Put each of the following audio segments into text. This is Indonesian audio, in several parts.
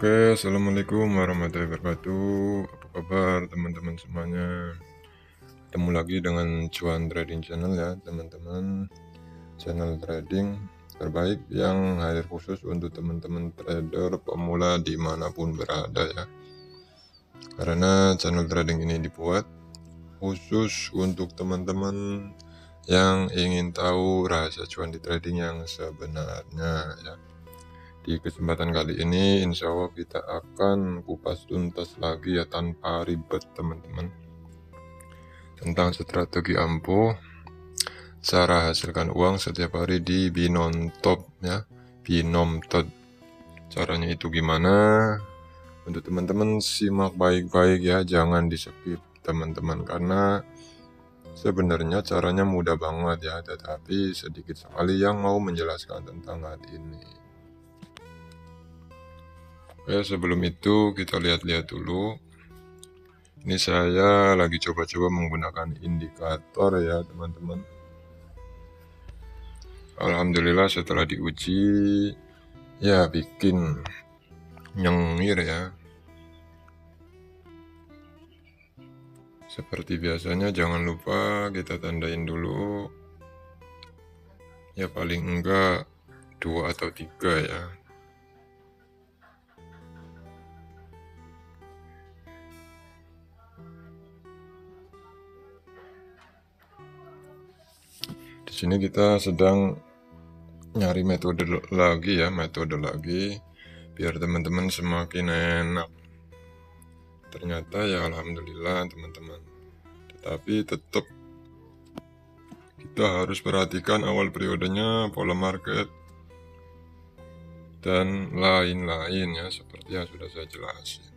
Oke, assalamualaikum warahmatullahi wabarakatuh. Apa kabar teman-teman semuanya? Ketemu lagi dengan Cuan Trading Channel ya teman-teman. Channel trading terbaik yang hadir khusus untuk teman-teman trader pemula dimanapun berada ya. Karena channel trading ini dibuat khusus untuk teman-teman yang ingin tahu rahasia cuan di trading yang sebenarnya ya. Di kesempatan kali ini insya Allah kita akan kupas tuntas lagi ya tanpa ribet teman-teman, tentang strategi ampuh, cara hasilkan uang setiap hari di Binontop ya, Binomtod. Caranya itu gimana? Untuk teman-teman simak baik-baik ya, jangan di skip teman-teman, karena sebenarnya caranya mudah banget ya, tetapi sedikit sekali yang mau menjelaskan tentang hal ini. Oke, sebelum itu kita lihat-lihat dulu. Ini saya lagi coba-coba menggunakan indikator ya teman-teman. Alhamdulillah setelah diuji ya bikin nyengir ya. Seperti biasanya jangan lupa kita tandain dulu. Ya paling enggak 2 atau 3 ya. Di sini kita sedang nyari metode lagi biar teman-teman semakin enak. Ternyata ya alhamdulillah teman-teman. Tetapi tetap kita harus perhatikan awal periodenya, pola market, dan lain-lain ya, seperti yang sudah saya jelasin.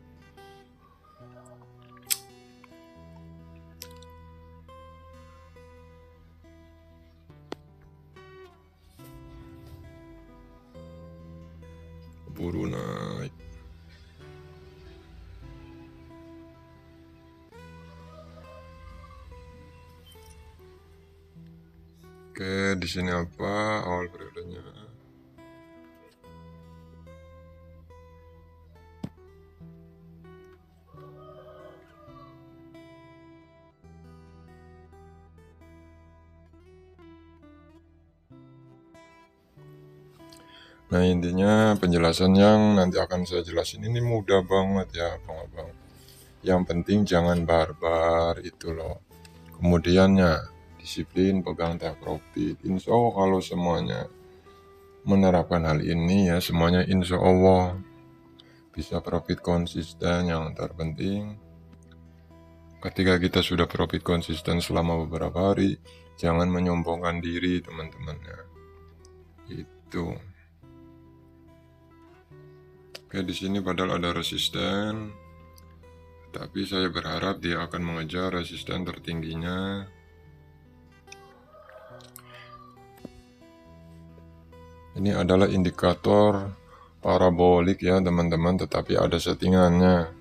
Buru naik. Oke, di sini apa awal periodenya? Nah intinya penjelasan yang nanti akan saya jelasin ini mudah banget ya abang-abang. Yang penting jangan barbar itu loh. Kemudiannya disiplin, pegang take profit. Insya Allah kalau semuanya menerapkan hal ini ya, semuanya insya Allah bisa profit konsisten. Yang terpenting ketika kita sudah profit konsisten selama beberapa hari, jangan menyombongkan diri teman-teman ya. Itu. Oke, di sini padahal ada resisten, tapi saya berharap dia akan mengejar resisten tertingginya. Ini adalah indikator parabolik ya teman-teman, tetapi ada settingannya.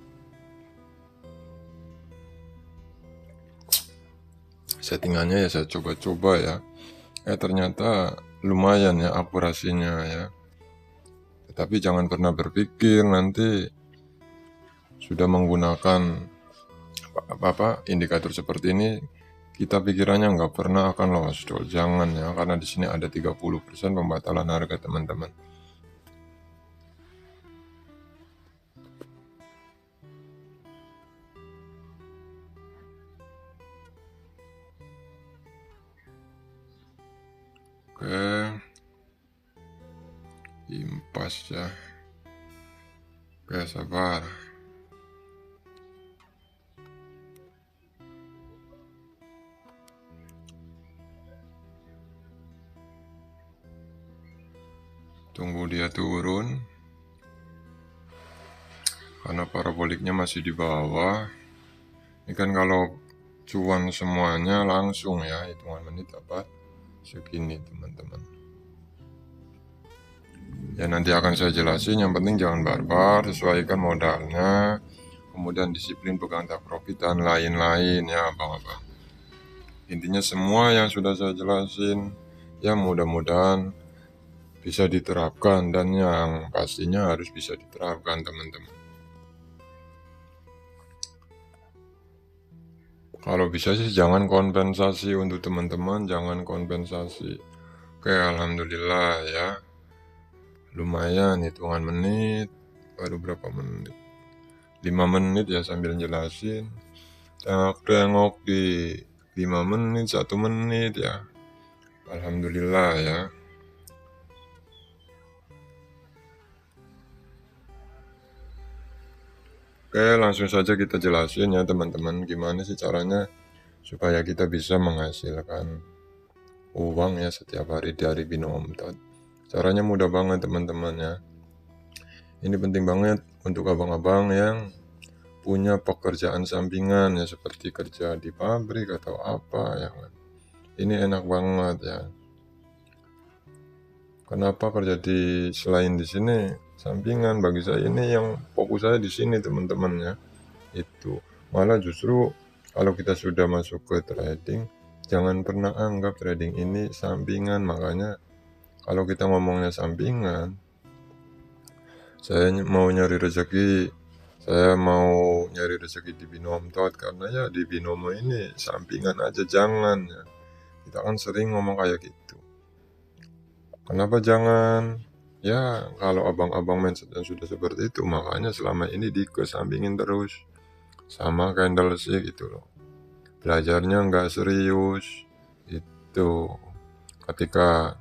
Settingannya ya saya coba-coba ya. Ternyata lumayan ya akurasinya ya. Tetapi jangan pernah berpikir nanti sudah menggunakan indikator seperti ini kita pikirannya nggak pernah akan loss dol. Jangan ya, karena di sini ada 30% pembatalan harga teman-teman. Oke, impas ya. Oke, sabar. Tunggu dia turun. Karena paraboliknya masih di bawah. Ini kan kalau cuan semuanya langsung ya, hitungan menit dapat segini teman-teman. Ya nanti akan saya jelasin, yang penting jangan barbar, sesuaikan modalnya, kemudian disiplin pegang take profit dan lain-lain ya abang-abang. Intinya semua yang sudah saya jelasin ya mudah-mudahan bisa diterapkan, dan yang pastinya harus bisa diterapkan, teman-teman. Kalau bisa sih jangan kompensasi untuk teman-teman, jangan kompensasi. Oke, alhamdulillah ya. Lumayan hitungan menit, baru berapa menit? 5 menit ya sambil jelasin. Tengok-tengok di 5 menit, 1 menit ya. Alhamdulillah ya. Oke, langsung saja kita jelasin ya teman-teman, gimana sih caranya supaya kita bisa menghasilkan uang ya setiap hari dari Binomo. Caranya mudah banget teman-teman ya. Ini penting banget untuk abang-abang yang punya pekerjaan sampingan ya, seperti kerja di pabrik atau apa ya kan. Ini enak banget ya. Kenapa kerja di selain di sini sampingan, bagi saya ini yang fokus saya di sini teman-teman ya. Itu malah justru kalau kita sudah masuk ke trading, jangan pernah anggap trading ini sampingan. Makanya kalau kita ngomongnya sampingan, saya mau nyari rezeki di Binomo karena ya di Binomo ini sampingan aja, jangan ya. Kita kan sering ngomong kayak gitu. Kenapa jangan? Ya, kalau abang-abang mindsetnya sudah seperti itu, makanya selama ini dikesampingin terus. Sama candlestick itu loh. Belajarnya nggak serius. Itu ketika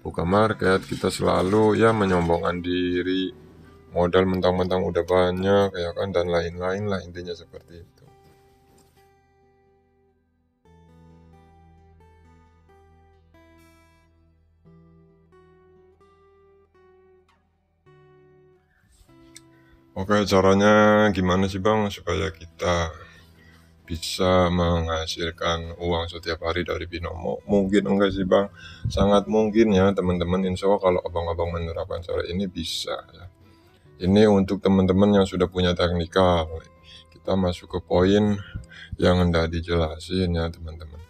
buka market, kita selalu ya menyombongkan diri, modal mentang-mentang udah banyak ya kan, dan lain-lain lah, intinya seperti itu. Oke, caranya gimana sih Bang supaya kita bisa menghasilkan uang setiap hari dari Binomo? Mungkin enggak sih Bang? Sangat mungkin ya teman-teman. Insya Allah kalau abang-abang menerapkan cara ini bisa ya. Ini untuk teman-teman yang sudah punya teknikal. Kita masuk ke poin yang hendak dijelasin ya teman-teman.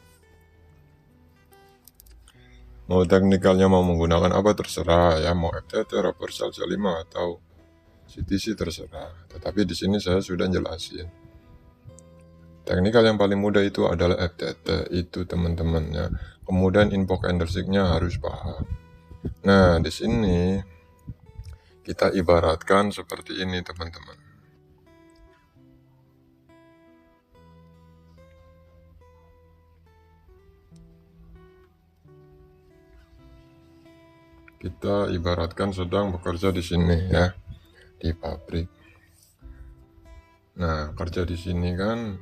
Mau teknikalnya mau menggunakan apa terserah ya, mau FTT, reversal C5 atau CTC terserah. Tetapi di sini saya sudah jelasin. Teknikal yang paling mudah itu adalah FTT itu teman-teman ya. Kemudian info candlestick-nya harus paham. Nah, di sini kita ibaratkan seperti ini teman-teman. Kita ibaratkan sedang bekerja di sini ya, di pabrik. Nah, kerja di sini kan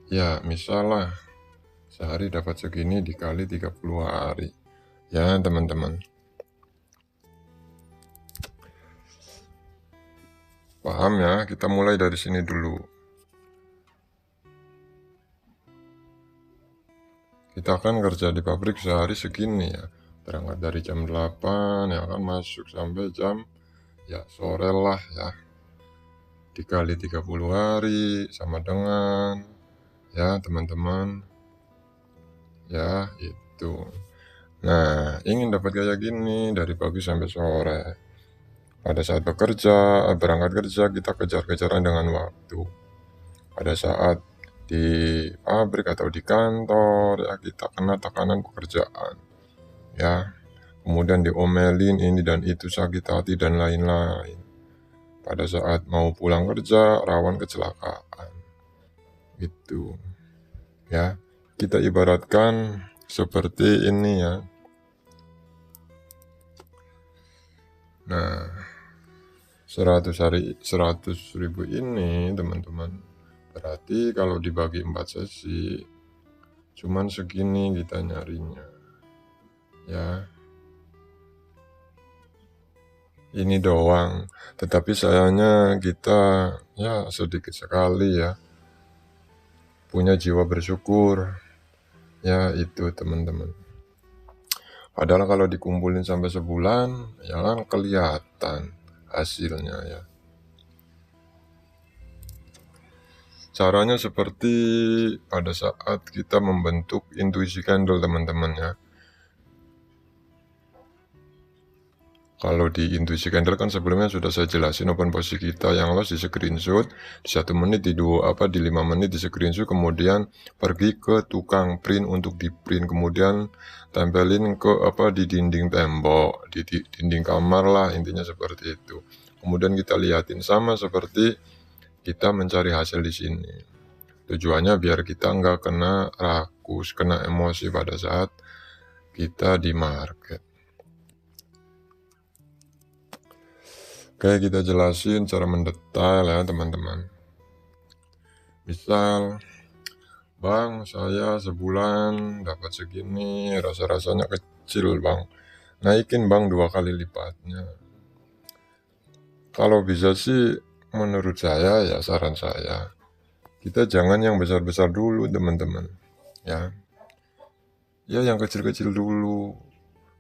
ya misalnya sehari dapat segini dikali 30 hari. Ya, teman-teman. Paham ya? Kita mulai dari sini dulu. Kita kan kerja di pabrik sehari segini ya. Berangkat dari jam 8 ya kan, masuk sampai jam ya sore lah ya. Dikali 30 hari sama dengan ya teman-teman. Ya, itu. Nah, ingin dapat kayak gini dari pagi sampai sore. Pada saat berangkat kerja, kita kejar-kejaran dengan waktu. Pada saat di pabrik atau di kantor, ya kita kena tekanan pekerjaan. Ya, kemudian diomelin ini dan itu, sakit hati dan lain-lain. Pada saat mau pulang kerja, rawan kecelakaan. Gitu. Ya, kita ibaratkan seperti ini ya. Nah, 100.000 ini teman-teman, berarti kalau dibagi 4 sesi cuman segini kita nyarinya ya, ini doang. Tetapi sayangnya kita ya sedikit sekali ya punya jiwa bersyukur ya, itu teman-teman. Padahal kalau dikumpulin sampai sebulan ya kan kelihatan hasilnya ya. Caranya seperti pada saat kita membentuk intuisi candle teman-teman ya. Kalau di Intuisi Candle kan sebelumnya sudah saya jelasin open posisi kita yang loss di screenshot di 1 menit, di 5 menit di screenshot, kemudian pergi ke tukang print untuk di print, kemudian tempelin ke di dinding tembok, di dinding kamar lah, intinya seperti itu. Kemudian kita liatin sama seperti kita mencari hasil di sini. Tujuannya biar kita nggak kena rakus, kena emosi pada saat kita di market. Oke, kita jelasin cara mendetail ya teman-teman. Misal, Bang, saya sebulan dapat segini, rasa-rasanya kecil Bang. Naikin Bang 2 kali lipatnya. Kalau bisa sih menurut saya ya, saran saya, kita jangan yang besar-besar dulu teman-teman. Ya yang kecil-kecil dulu.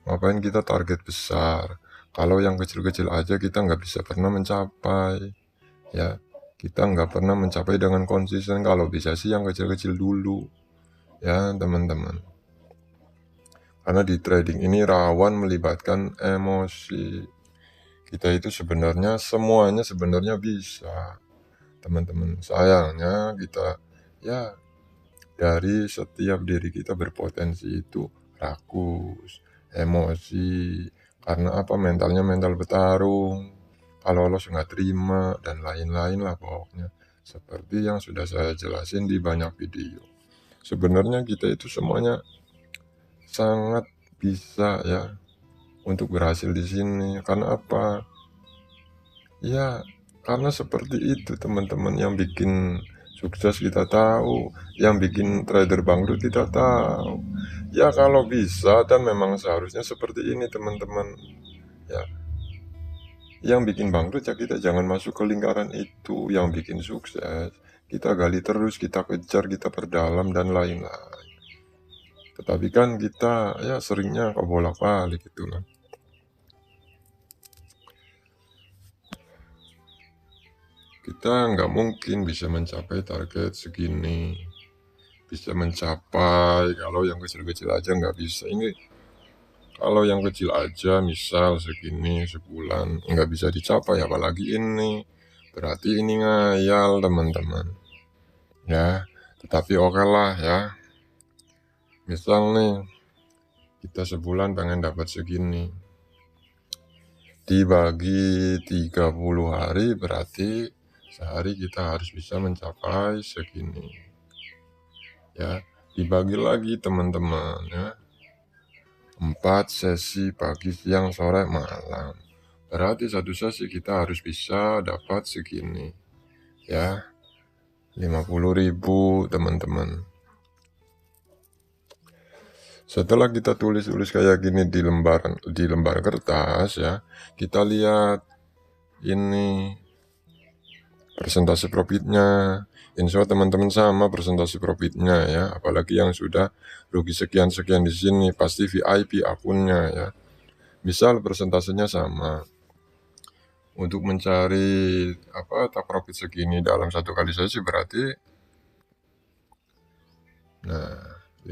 Ngapain kita target besar? Kalau yang kecil-kecil aja kita nggak bisa pernah mencapai. Ya, kita nggak pernah mencapai dengan konsisten. Kalau bisa sih yang kecil-kecil dulu. Ya, teman-teman. Karena di trading ini rawan melibatkan emosi. Kita itu sebenarnya semuanya sebenarnya bisa. Teman-teman, sayangnya kita dari setiap diri kita berpotensi itu rakus, emosi, karena mentalnya mental bertarung, kalau lolos nggak terima, dan lain-lain lah pokoknya. Seperti yang sudah saya jelasin di banyak video. Sebenarnya kita itu semuanya sangat bisa ya untuk berhasil di sini. Karena apa? Ya, karena seperti itu teman-teman, yang bikin sukses kita tahu, yang bikin trader bangkrut kita tahu. Ya kalau bisa dan memang seharusnya seperti ini teman-teman. Ya, yang bikin bangkrut ya kita jangan masuk ke lingkaran itu. Yang bikin sukses kita gali terus, kita kejar, kita perdalam dan lain-lain. Tetapi kan kita ya seringnya kok bolak-balik gitu loh. Kita nggak mungkin bisa mencapai target segini, bisa mencapai kalau yang kecil-kecil aja nggak bisa. Ini kalau yang kecil aja misal segini sebulan nggak bisa dicapai, apalagi ini berarti ini ngayal teman-teman ya. Tetapi oke lah ya, misal nih kita sebulan pengen dapat segini, dibagi 30 hari berarti sehari kita harus bisa mencapai segini ya. Dibagi lagi teman-teman ya, 4 sesi pagi, siang, sore, malam, berarti satu sesi kita harus bisa dapat segini ya, 50.000 teman-teman. Setelah kita tulis-tulis kayak gini di lembar kertas ya, kita lihat ini persentase profitnya. Insya Allah teman-teman sama persentase profitnya ya, apalagi yang sudah rugi sekian-sekian di sini pasti VIP akunnya ya. Misal persentasenya sama. Untuk mencari tak profit segini dalam satu kali sesi berarti 50.000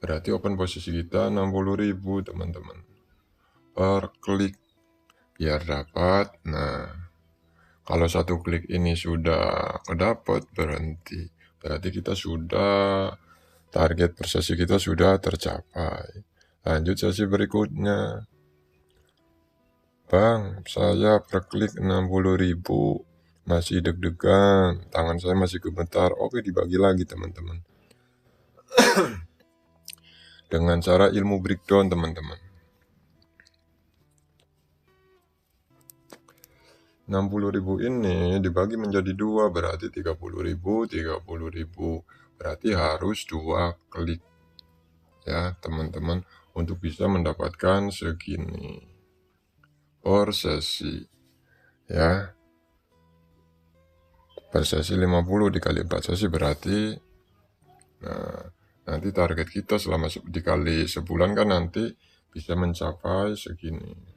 berarti open posisi kita 60.000 teman-teman per klik biar dapat. Kalau satu klik ini sudah kedapat berarti kita sudah target per sesi kita sudah tercapai. Lanjut sesi berikutnya. Bang, saya per klik 60.000 masih deg-degan, tangan saya masih gemetar. Oke, dibagi lagi teman-teman. Dengan cara ilmu breakdown teman-teman. 60.000 ini dibagi menjadi 2 berarti 30.000, 30.000. Berarti harus 2 klik ya teman-teman untuk bisa mendapatkan segini per sesi ya. Per sesi 50 dikali 4 sesi berarti nanti target kita selama dikali sebulan kan nanti bisa mencapai segini.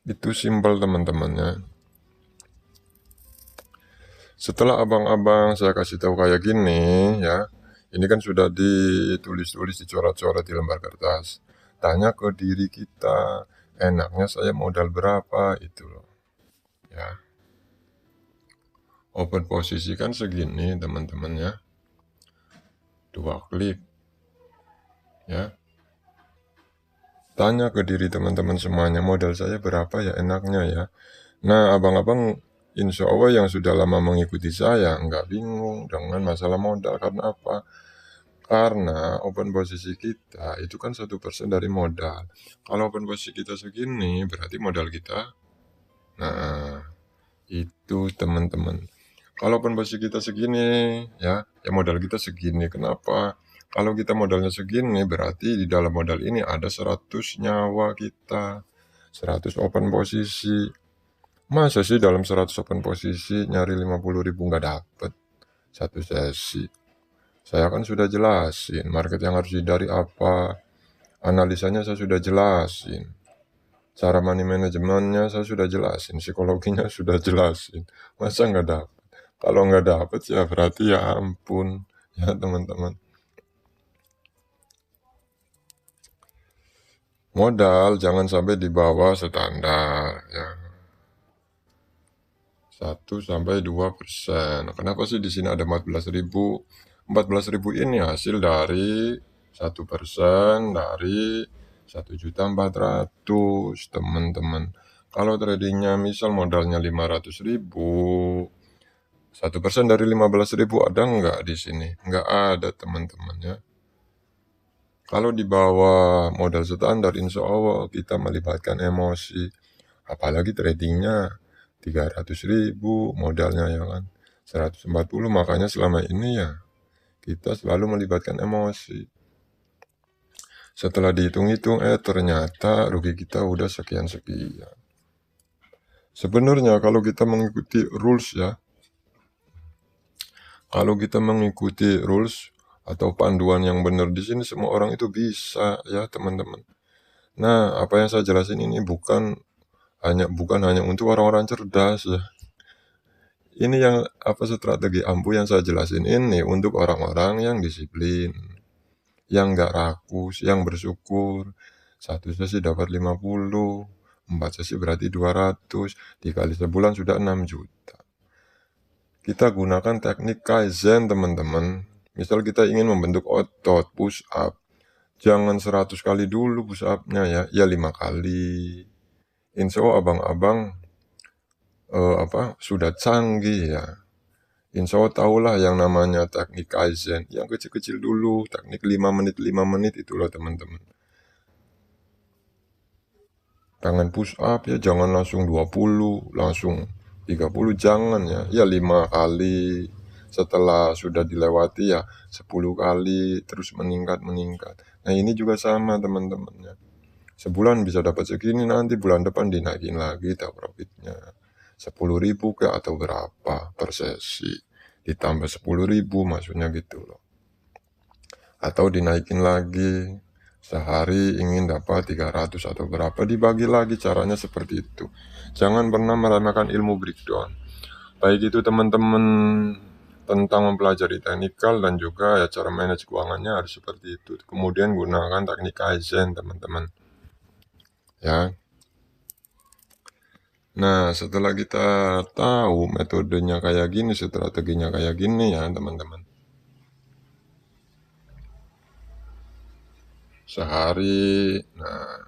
Itu simpel teman-temannya. Setelah abang-abang saya kasih tahu kayak gini ya, Ini kan sudah ditulis-tulis, dicoret-coret di lembar kertas. Tanya ke diri kita, enaknya saya modal berapa itu loh. Ya. Open posisi kan segini teman-teman ya. 2 klik. Ya. Tanya ke diri teman-teman semuanya, modal saya berapa ya enaknya ya. Nah, abang-abang insya Allah yang sudah lama mengikuti saya nggak bingung dengan masalah modal. Karena apa? Karena open posisi kita itu kan 1% dari modal. Kalau open posisi kita segini, berarti modal kita. Nah, itu teman-teman. Kalau open posisi kita segini, ya modal kita segini. Kenapa? Kalau kita modalnya segini, berarti di dalam modal ini ada 100 nyawa kita. 100 open posisi. Masa sih dalam 100 open posisi nyari 50.000 nggak dapet satu sesi? Saya kan sudah jelasin market yang harus dihindari apa, analisanya saya sudah jelasin, cara money manajemennya saya sudah jelasin, psikologinya sudah jelasin. Masa nggak dapet? Kalau nggak dapet ya berarti ya ampun ya teman-teman. Modal jangan sampai di bawah standar ya. 1-2%. Kenapa sih di sini ada 14.000? 14.000 ini hasil dari 1% dari 1.400.000 teman-teman. Kalau tradingnya misal modalnya 500.000, 1% dari 15.000 ada nggak di sini? Nggak ada teman-teman ya. Kalau di bawah modal standar, insya Allah kita melibatkan emosi. Apalagi tradingnya 300.000 modalnya ya kan. 140, makanya selama ini ya kita selalu melibatkan emosi. Setelah dihitung-hitung, ternyata rugi kita udah sekian-sekian. Sebenarnya kalau kita mengikuti rules ya, kalau kita mengikuti rules atau panduan yang benar di sini, semua orang itu bisa ya teman-teman. Nah, apa yang saya jelasin ini bukan hanya untuk orang-orang cerdas ya. Ini yang strategi ampuh yang saya jelasin ini untuk orang-orang yang disiplin, yang nggak rakus, yang bersyukur. 1 sesi dapat 50, 4 sesi berarti 200, dikali sebulan sudah 6 juta. Kita gunakan teknik Kaizen teman-teman. Misal kita ingin membentuk otot push up, jangan 100 kali dulu push up-nya ya 5 kali. Insya Allah abang-abang sudah canggih ya. Insya Allah tahulah yang namanya teknik Kaizen. Yang kecil-kecil dulu, teknik 5 menit itu loh teman-teman. Jangan push up ya, jangan langsung 20, langsung 30, jangan ya 5 kali. Setelah sudah dilewati ya 10 kali, terus meningkat. Nah ini juga sama teman-teman ya. Sebulan bisa dapat segini, nanti bulan depan dinaikin lagi tak profitnya. 10.000 ke atau berapa per sesi. Ditambah 10.000 maksudnya gitu loh. Atau dinaikin lagi. Sehari ingin dapat 300 atau berapa, dibagi lagi, caranya seperti itu. Jangan pernah meremehkan ilmu breakdown. Baik itu teman-teman tentang mempelajari teknikal dan juga ya cara manage keuangannya harus seperti itu. Kemudian gunakan teknik Kaizen teman-teman. Ya. Nah, setelah kita tahu metodenya kayak gini, strateginya kayak gini ya teman-teman. Sehari, nah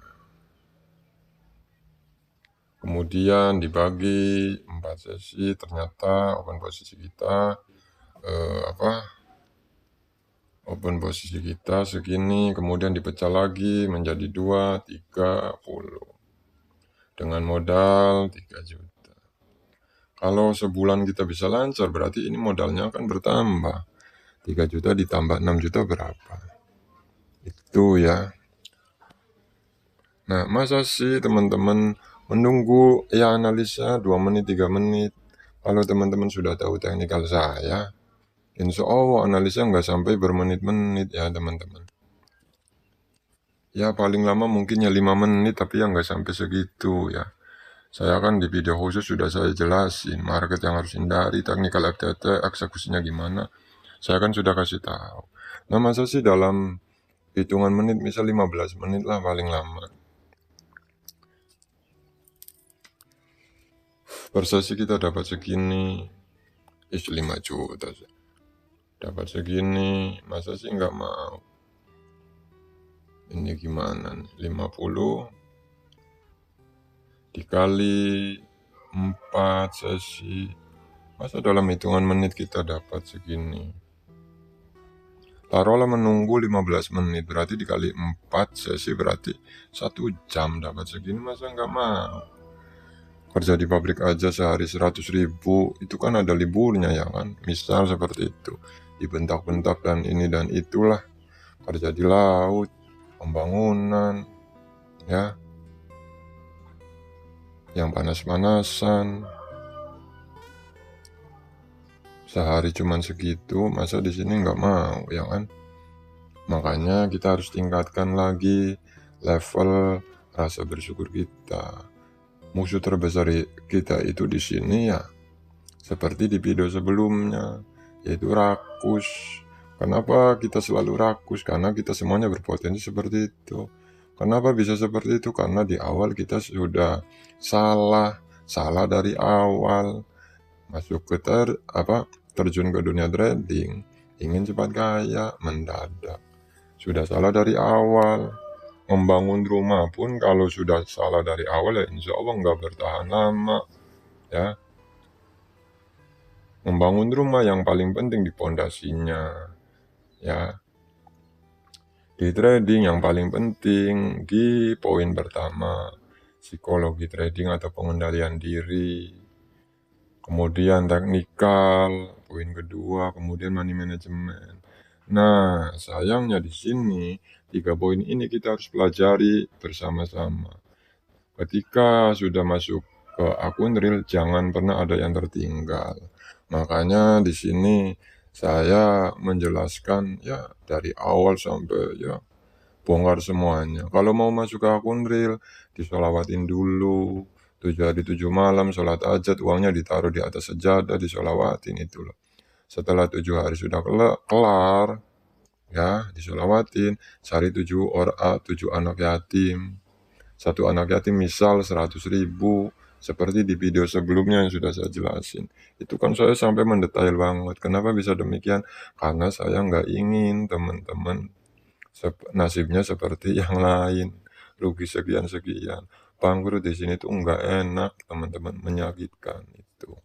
kemudian dibagi 4 sesi, ternyata open posisi kita open posisi kita segini, kemudian dipecah lagi menjadi 2, 30 dengan modal 3 juta. Kalau sebulan kita bisa lancar, berarti ini modalnya akan bertambah. 3 juta ditambah 6 juta berapa? Itu ya. Nah, masa sih teman-teman menunggu ya analisa 2 menit, 3 menit. Kalau teman-teman sudah tahu teknikal saya, insya Allah analisa nggak sampai bermenit-menit ya teman-teman. Ya paling lama mungkin ya 5 menit, tapi ya nggak sampai segitu ya. Saya kan di video khusus sudah saya jelasin market yang harus hindari, teknikal FTT, eksekusinya gimana. Saya kan sudah kasih tahu. Nah, masa sih dalam hitungan menit, misal 15 menit lah paling lama. Per sesi kita dapat segini, 5 juta sih. Dapat segini, masa sih nggak mau? Ini gimana nih? 50 dikali 4 sesi. Masa dalam hitungan menit kita dapat segini? Taruhlah menunggu 15 menit, berarti dikali 4 sesi berarti 1 jam dapat segini, masa nggak mau? Kerja di pabrik aja sehari 100.000, itu kan ada liburnya ya kan? Misal seperti itu, dibentak-bentak dan ini dan itulah. Kerja di laut, pembangunan, ya, yang panas-panasan, sehari cuman segitu, masa di sini nggak mau ya kan? Makanya kita harus tingkatkan lagi level rasa bersyukur kita. Musuh terbesar kita itu di sini ya, seperti di video sebelumnya, yaitu rakus. Kenapa kita selalu rakus? Karena kita semuanya berpotensi seperti itu. Kenapa bisa seperti itu? Karena di awal kita sudah salah dari awal. Masuk ke terjun ke dunia trading, ingin cepat kaya, mendadak. Sudah salah dari awal. Membangun rumah pun kalau sudah salah dari awal ya insya Allah nggak bertahan lama. Ya, membangun rumah yang paling penting di pondasinya. Ya, di trading yang paling penting di poin pertama, psikologi trading atau pengendalian diri. Kemudian teknikal, poin kedua, kemudian money management. Nah, sayangnya di sini 3 poin ini kita harus pelajari bersama-sama. Ketika sudah masuk ke akun real, jangan pernah ada yang tertinggal. Makanya di sini saya menjelaskan ya dari awal sampai ya bongkar semuanya. Kalau mau masuk ke akun real, disolawatin dulu. 7 hari 7 malam, sholat hajat, uangnya ditaruh di atas sejadah, disolawatin itu loh. Setelah 7 hari sudah kelar, ya disolawatin, cari 7 anak yatim. 1 anak yatim misal 100.000, seperti di video sebelumnya yang sudah saya jelasin. Itu kan saya sampai mendetail banget. Kenapa bisa demikian? Karena saya nggak ingin teman-teman nasibnya seperti yang lain, rugi sekian-sekian. Bangkrut di sini tuh nggak enak, teman-teman, menyakitkan itu.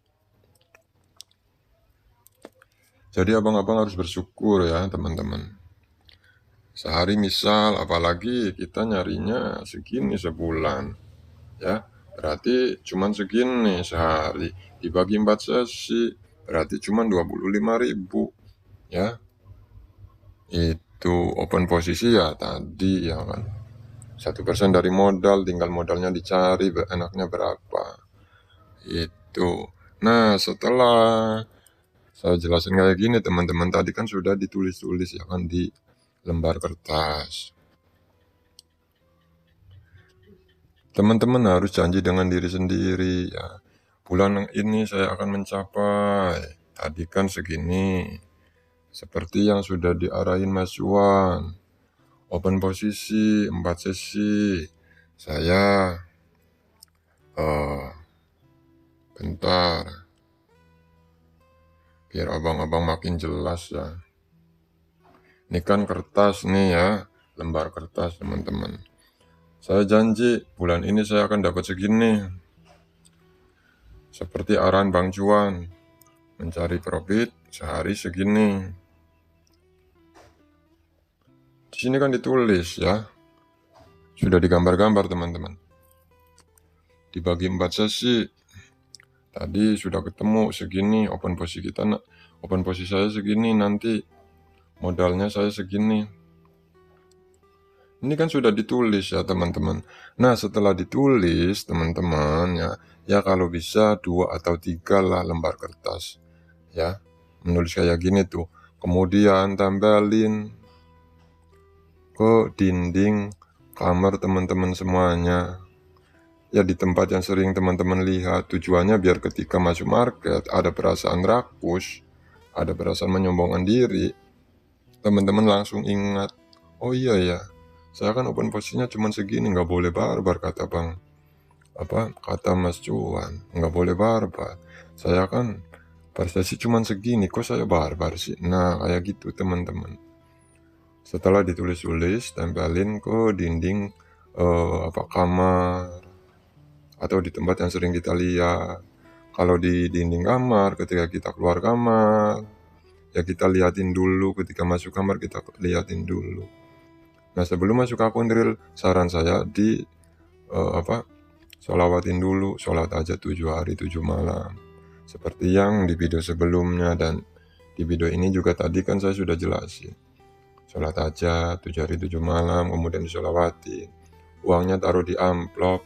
Jadi abang-abang harus bersyukur ya, teman-teman. Sehari misal, apalagi kita nyarinya segini sebulan, ya, berarti cuman segini sehari. Dibagi 4 sesi, berarti cuman 25.000, ya. Itu open posisi ya tadi ya kan. 1% dari modal, tinggal modalnya dicari enaknya berapa. Itu. Nah, setelah saya jelasin kayak gini, teman-teman, tadi kan sudah ditulis-tulis ya kan di lembar kertas. Teman-teman harus janji dengan diri sendiri ya. Bulan ini saya akan mencapai. Tadi kan segini. Seperti yang sudah diarahin Mas Juan. Open posisi 4 sesi. Saya bentar. Biar abang-abang makin jelas ya. Ini kan kertas nih ya, lembar kertas teman-teman. Saya janji bulan ini saya akan dapat segini. Seperti arahan Bang Juan, mencari profit sehari segini. Di sini kan ditulis ya, sudah digambar-gambar teman-teman. Dibagi 4 sesi. Tadi sudah ketemu segini, open posisi saya segini, nanti modalnya saya segini. Ini kan sudah ditulis ya teman-teman. Nah, setelah ditulis teman-teman ya kalau bisa 2 atau 3 lah lembar kertas. Ya, menulis kayak gini tuh. Kemudian tempelin ke dinding kamar teman-teman semuanya. Ya di tempat yang sering teman-teman lihat. Tujuannya biar ketika masuk market ada perasaan rakus, ada perasaan menyombongkan diri, teman-teman langsung ingat, oh iya ya, saya kan open posisinya cuma segini, nggak boleh barbar, kata Mas Cuan, nggak boleh barbar. Saya kan prestasi cuma segini, kok saya barbar sih? Nah, kayak gitu teman-teman. Setelah ditulis-tulis, tempelin ke dinding kamar atau di tempat yang sering kita lihat. Kalau di dinding kamar, ketika kita keluar kamar, ya kita liatin dulu. Ketika masuk kamar, kita liatin dulu. Nah, sebelum masuk akun real, saran saya sholawatin dulu, sholat aja 7 hari 7 malam. Seperti yang di video sebelumnya, dan di video ini juga tadi kan saya sudah jelasin. Sholat aja 7 hari 7 malam, kemudian disholawati. Uangnya taruh di amplop,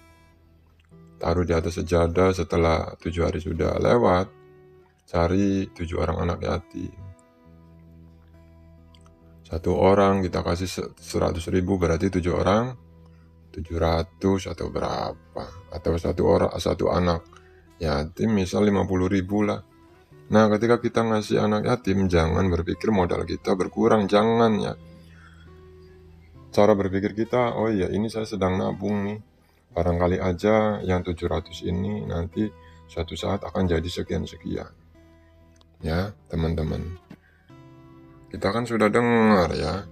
taruh di atas sejadah. Setelah 7 hari sudah lewat, cari 7 orang anak yatim. Satu orang kita kasih 100.000, berarti 7 orang 700 atau berapa. Atau satu anak yatim misal 50.000 lah. Nah, ketika kita ngasih anak yatim, jangan berpikir modal kita berkurang, jangan ya. Cara berpikir kita, oh iya ini saya sedang nabung nih, barangkali aja yang 700 ini nanti suatu saat akan jadi sekian-sekian. Ya teman-teman, kita kan sudah dengar ya,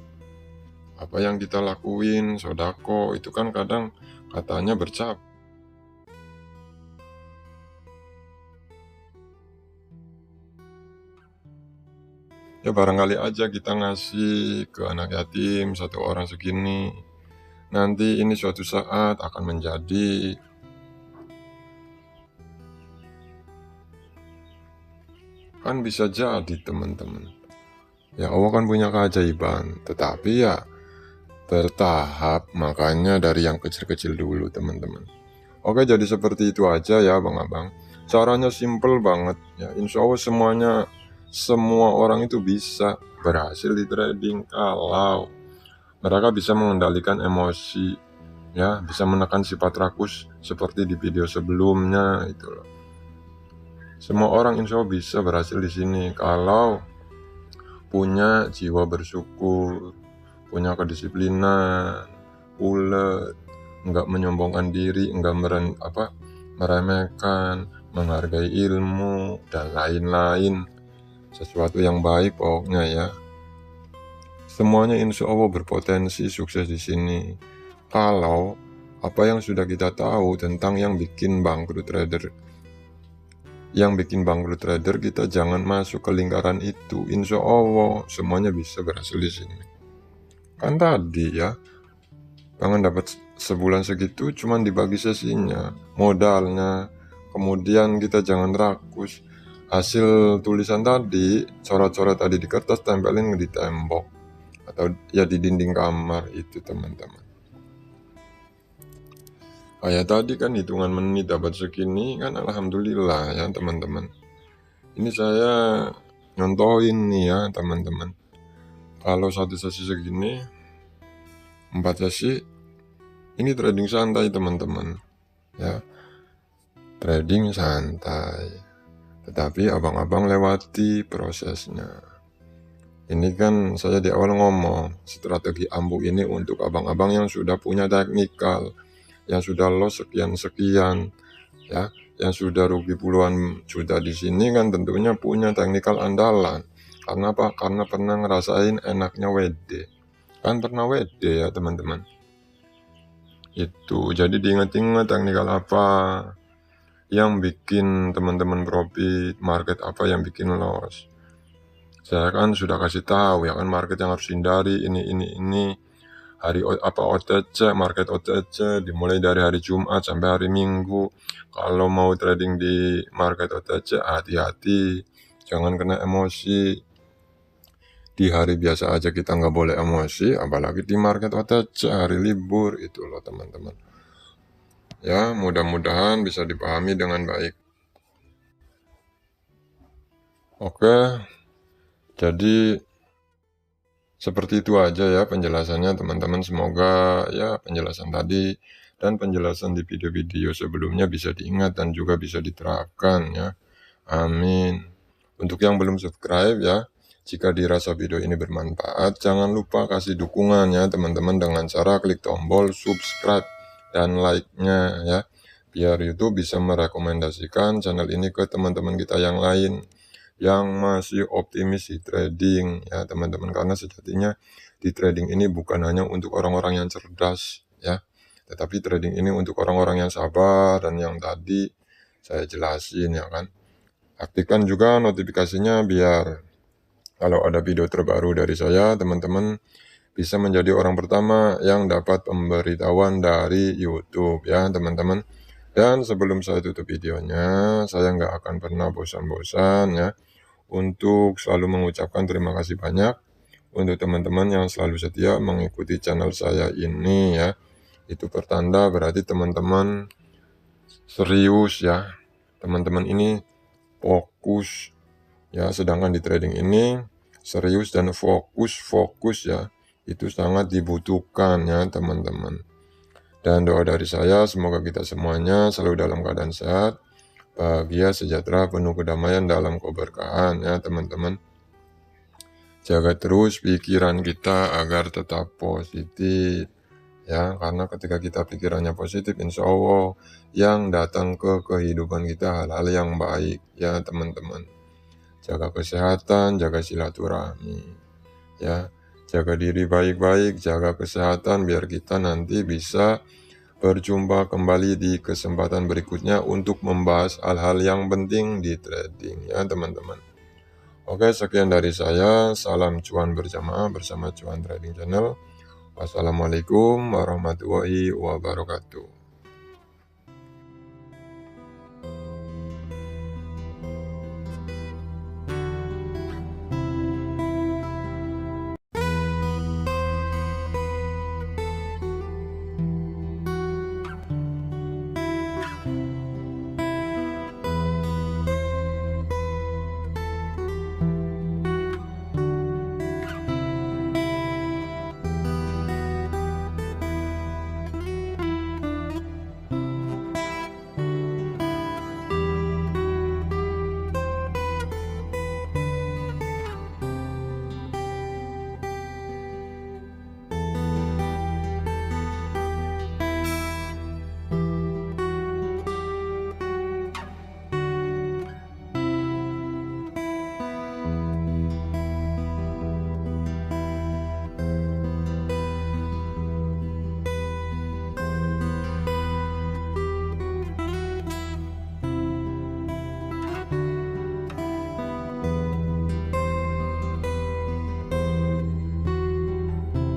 apa yang kita lakuin, sodako, itu kan kadang katanya bercap. Ya barangkali aja kita ngasih ke anak yatim satu orang segini, nanti ini suatu saat akan menjadi kan, bisa jadi teman-teman. Ya Allah kan punya keajaiban, tetapi ya bertahap, makanya dari yang kecil-kecil dulu teman-teman. Oke, jadi seperti itu aja ya Bang-abang. Caranya simple banget ya. Insya Allah semua orang itu bisa berhasil di trading kalau mereka bisa mengendalikan emosi, ya, bisa menekan sifat rakus seperti di video sebelumnya itu loh. Semua orang insya Allah bisa berhasil di sini kalau punya jiwa bersyukur, punya kedisiplinan, ulet, nggak menyombongkan diri, nggak meremehkan, menghargai ilmu dan lain-lain, sesuatu yang baik pokoknya ya. Semuanya insya Allah berpotensi sukses di sini. Kalau apa yang sudah kita tahu tentang yang bikin bangkrut trader, kita jangan masuk ke lingkaran itu. Insya Allah semuanya bisa berhasil di sini. Kan tadi ya, jangan dapat sebulan segitu cuman dibagi sesinya, modalnya. Kemudian kita jangan rakus. Hasil tulisan tadi, coret-coret tadi di kertas, tempelin di tembok atau ya di dinding kamar itu teman-teman. Kayak tadi kan hitungan menit dapat segini kan, alhamdulillah ya teman-teman. Ini saya nyontohin nih ya teman-teman. Kalau satu sesi segini, 4 sesi, ini trading santai teman-teman ya. Trading santai. Tetapi abang-abang lewati prosesnya. Ini kan saya di awal ngomong, strategi ampuh ini untuk abang-abang yang sudah punya teknikal, yang sudah loss sekian-sekian, ya, yang sudah rugi puluhan juta di sini kan tentunya punya teknikal andalan. Karena apa? Karena pernah ngerasain enaknya WD. Kan pernah WD ya teman-teman. Itu, jadi diingat-ingat teknikal apa yang bikin teman-teman profit, market apa yang bikin loss. Saya kan sudah kasih tahu ya kan, market yang harus hindari ini. Hari OTC, market OTC dimulai dari hari Jumat sampai hari Minggu. Kalau mau trading di market OTC, hati-hati, jangan kena emosi. Di hari biasa aja kita nggak boleh emosi, apalagi di market OTC hari libur itu loh teman-teman. Ya, mudah-mudahan bisa dipahami dengan baik. Oke, jadi seperti itu aja ya penjelasannya teman-teman. Semoga ya penjelasan tadi dan penjelasan di video-video sebelumnya bisa diingat dan juga bisa diterapkan ya. Amin. Untuk yang belum subscribe ya, jika dirasa video ini bermanfaat, jangan lupa kasih dukungan ya teman-teman dengan cara klik tombol subscribe dan like-nya ya, biar YouTube bisa merekomendasikan channel ini ke teman-teman kita yang lain yang masih optimis di trading ya teman-teman, karena sejatinya di trading ini bukan hanya untuk orang-orang yang cerdas ya, tetapi trading ini untuk orang-orang yang sabar dan yang tadi saya jelasin ya kan. Aktifkan juga notifikasinya biar kalau ada video terbaru dari saya, teman-teman bisa menjadi orang pertama yang dapat pemberitahuan dari YouTube ya teman-teman. Dan sebelum saya tutup videonya, saya nggak akan pernah bosan-bosan ya untuk selalu mengucapkan terima kasih banyak untuk teman-teman yang selalu setia mengikuti channel saya ini ya. Itu pertanda berarti teman-teman serius ya. Teman-teman ini fokus ya, sedangkan di trading ini serius dan fokus ya, itu sangat dibutuhkan ya teman-teman. Dan doa dari saya semoga kita semuanya selalu dalam keadaan sehat, bahagia, sejahtera, penuh kedamaian dalam keberkahan ya teman-teman. Jaga terus pikiran kita agar tetap positif ya, karena ketika kita pikirannya positif, insya Allah yang datang ke kehidupan kita hal-hal yang baik ya teman-teman. Jaga kesehatan, jaga silaturahmi ya, jaga diri baik-baik, jaga kesehatan biar kita nanti bisa berjumpa kembali di kesempatan berikutnya untuk membahas hal-hal yang penting di trading ya teman-teman. Oke, sekian dari saya. Salam cuan berjamaah bersama Cuan Trading Channel. Wassalamualaikum warahmatullahi wabarakatuh.